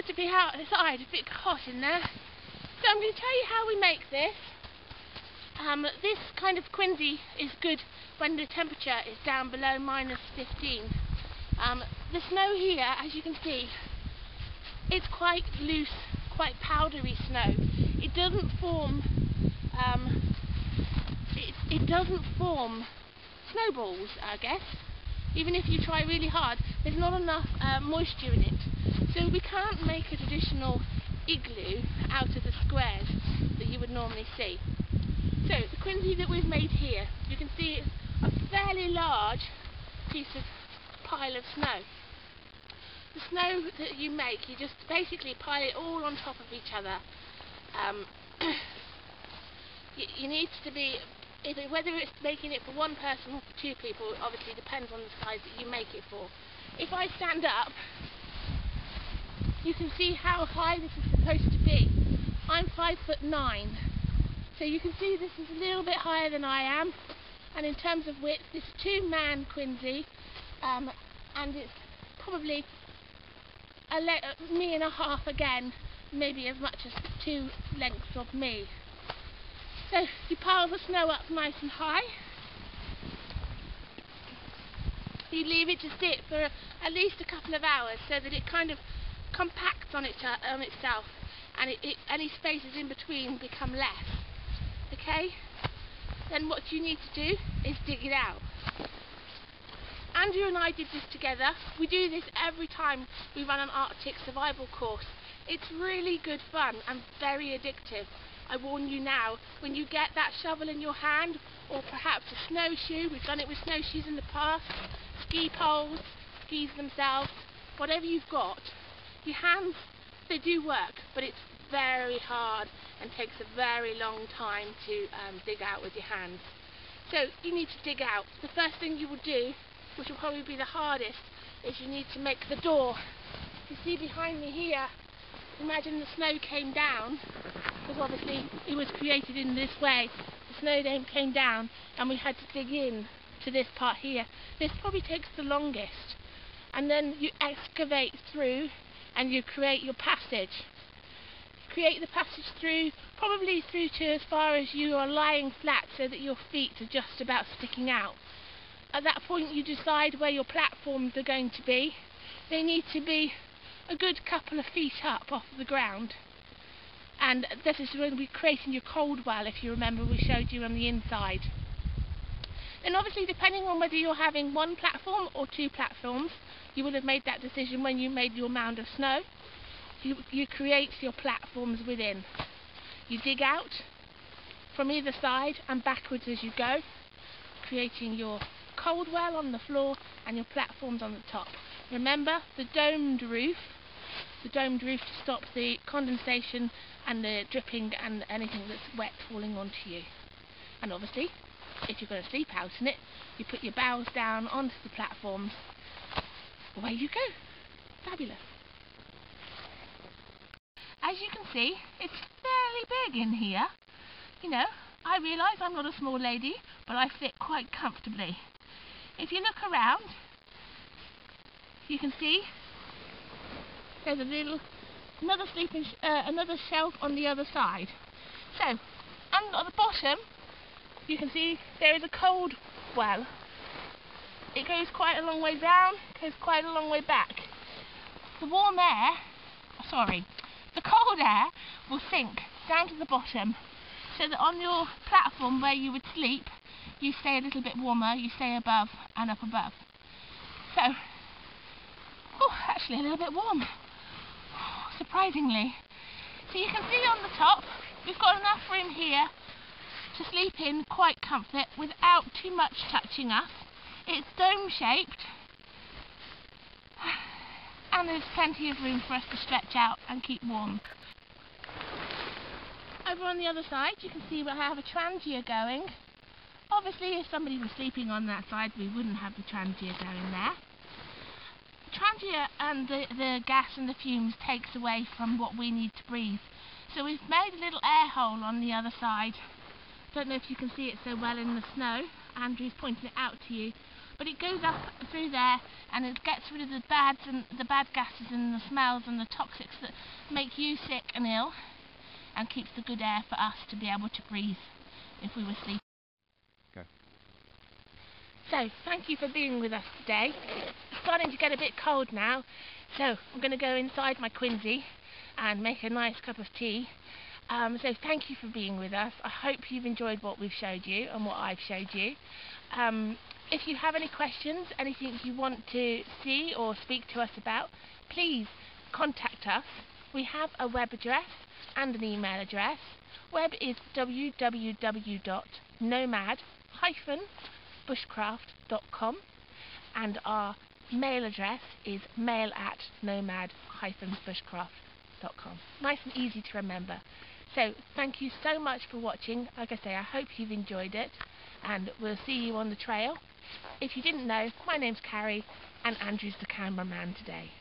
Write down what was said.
good to be outside, a bit hot in there. So I'm going to tell you how we make this. This kind of quinsy is good when the temperature is down below -15. The snow here, as you can see, it's quite loose, quite powdery snow. It doesn't form it doesn't form snowballs, I guess. Even if you try really hard, there's not enough moisture in it. So we can't make a traditional igloo out of the squares that you would normally see. So the quinsy that we've made here, you can see it's a fairly large piece of pile of snow. The snow that you make, you just basically pile it all on top of each other. You need to be, whether it's making it for one person or for two people, obviously depends on the size that you make it for. If I stand up, you can see how high this is supposed to be. I'm 5'9", so you can see this is a little bit higher than I am. And in terms of width, this is 2-man quinsy, and it's probably me and a half again, maybe as much as 2 lengths of me. So you pile the snow up nice and high. You leave it to sit for at least a couple of hours so that it kind of compacts on itself, and any spaces in between become less. Okay? Then what you need to do is dig it out. Andrew and I did this together. We do this every time we run an Arctic survival course. It's really good fun and very addictive. I warn you now, when you get that shovel in your hand, or perhaps a snowshoe, we've done it with snowshoes in the past, ski poles, skis themselves, whatever you've got, your hands, they do work, but it's very hard and takes a very long time to dig out with your hands. So you need to dig out. The first thing you will do, which will probably be the hardest, is you need to make the door. You see behind me here, imagine the snow came down, because obviously it was created in this way. The snow then came down and we had to dig in to this part here. This probably takes the longest. And then you excavate through and you create your passage. Create the passage through, probably through to as far as you are lying flat so that your feet are just about sticking out. At that point you decide where your platforms are going to be. They need to be a good couple of feet up off the ground. And this is when we're creating your cold well, if you remember we showed you on the inside. And obviously depending on whether you're having 1 platform or 2 platforms, you would have made that decision when you made your mound of snow. You create your platforms within. You dig out from either side and backwards as you go, creating your cold well on the floor and your platforms on the top. Remember the domed roof to stop the condensation and the dripping and anything that's wet falling onto you. And obviously, if you're going to sleep out in it, you put your boughs down onto the platforms. Away you go. Fabulous. As you can see, it's fairly big in here. You know, I realise I'm not a small lady, but I fit quite comfortably. If you look around, you can see there's another shelf on the other side. So, and at the bottom, you can see there is a cold well. It goes quite a long way down, goes quite a long way back. The cold air will sink down to the bottom, so that on your platform where you would sleep, you stay a little bit warmer, you stay above and up above. So, actually a little bit warm, surprisingly. So you can see on the top, we've got enough room here to sleep in quite comfort without too much touching us. It's dome shaped, and there's plenty of room for us to stretch out and keep warm. Over on the other side you can see we have a trangia going. Obviously if somebody was sleeping on that side we wouldn't have the trangia going there. The trangia and the gas and the fumes takes away from what we need to breathe. So we've made a little air hole on the other side. Don't know if you can see it so well in the snow. Andrew's pointing it out to you. but it goes up through there and it gets rid of the bad gases and the smells and the toxics that make you sick and ill, and keeps the good air for us to be able to breathe if we were sleeping. Okay. So, thank you for being with us today. It's starting to get a bit cold now, so I'm going to go inside my Quincy and make a nice cup of tea. So thank you for being with us. I hope you've enjoyed what we've showed you and what I've showed you. If you have any questions, anything you want to see or speak to us about, please contact us. We have a web address and an email address. Web is www.nomad-bushcraft.com, and our mail address is mail@nomad-bushcraft.com. Nice and easy to remember. So thank you so much for watching. Like I say, I hope you've enjoyed it, and we'll see you on the trail. If you didn't know, my name's Carrie and Andrew's the cameraman today.